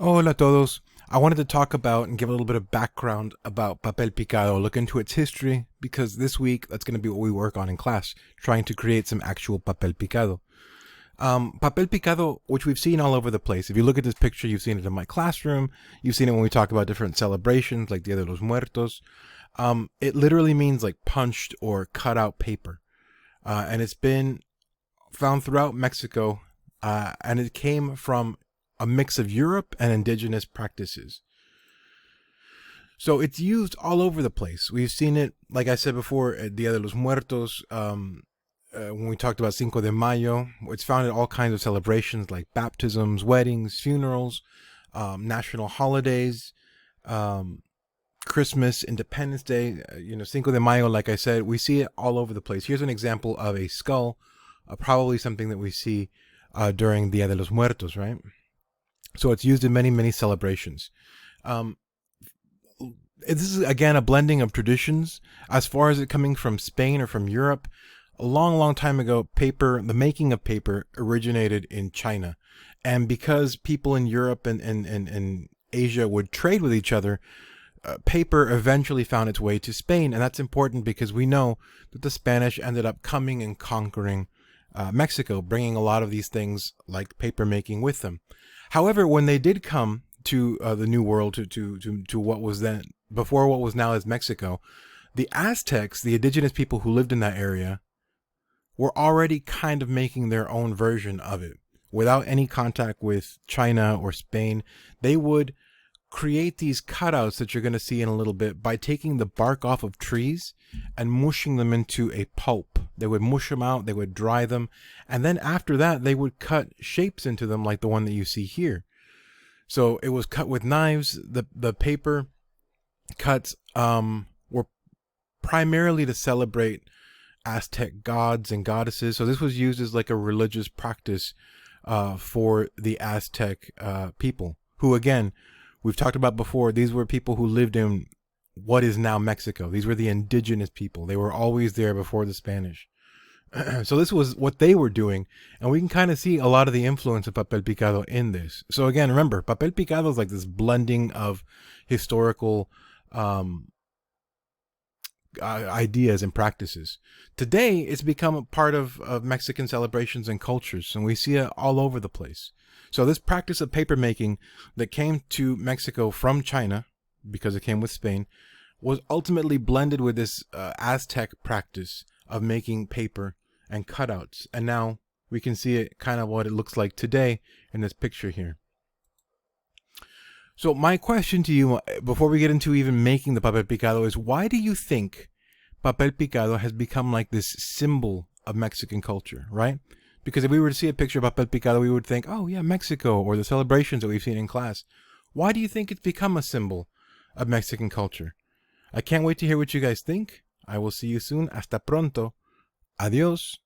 Hola a todos. I wanted to talk about and give a little bit of background about Papel Picado, look into its history, because this week that's going to be what we work on in class, trying to create some actual Papel Picado. Papel Picado, which we've seen all over the place. If you look at this picture, you've seen it in my classroom. You've seen it when we talk about different celebrations like Dia de los Muertos. It literally means like punched or cut out paper. And it's been found throughout Mexico, and it came from a mix of Europe and indigenous practices. So it's used all over the place. We've seen it, like I said before, at Dia de los Muertos. When we talked about Cinco de Mayo, it's found at all kinds of celebrations like baptisms, weddings, funerals, national holidays, Christmas, Independence Day. Cinco de Mayo, like I said, we see it all over the place. Here's an example of a skull, probably something that we see during Dia de los Muertos, right? So it's used in many, many celebrations. This is, again, a blending of traditions. As far as it coming from Spain or from Europe, a long, long time ago, the making of paper originated in China. And because people in Europe and Asia would trade with each other, paper eventually found its way to Spain. And that's important because we know that the Spanish ended up coming and conquering Mexico, bringing a lot of these things like paper making with them. However, when they did come to the New World, to what was then, before what was now as Mexico, the Aztecs, the indigenous people who lived in that area, were already kind of making their own version of it. Without any contact with China or Spain, they would create these cutouts that you're going to see in a little bit by taking the bark off of trees and mushing them into a pulp. They would mush them out, they would dry them, and then after that they would cut shapes into them like the one that you see here. So it was cut with knives. The paper cuts were primarily to celebrate Aztec gods and goddesses. So this was used as like a religious practice for the Aztec people, who, again, we've talked about before, these were people who lived in what is now Mexico. These were the indigenous people. They were always there before the Spanish. So this was what they were doing, and we can kind of see a lot of the influence of Papel Picado in this. So again, remember, Papel Picado is like this blending of historical ideas and practices. Today, it's become a part of Mexican celebrations and cultures, and we see it all over the place. So this practice of paper making that came to Mexico from China, because it came with Spain, was ultimately blended with this Aztec practice of making paper and cutouts. And now we can see it kind of what it looks like today in this picture here. So my question to you, before we get into even making the Papel Picado, is why do you think Papel Picado has become like this symbol of Mexican culture, right? Because if we were to see a picture of Papel Picado, we would think, oh yeah, Mexico, or the celebrations that we've seen in class. Why do you think it's become a symbol of Mexican culture? I can't wait to hear what you guys think. I will see you soon. Hasta pronto. Adios.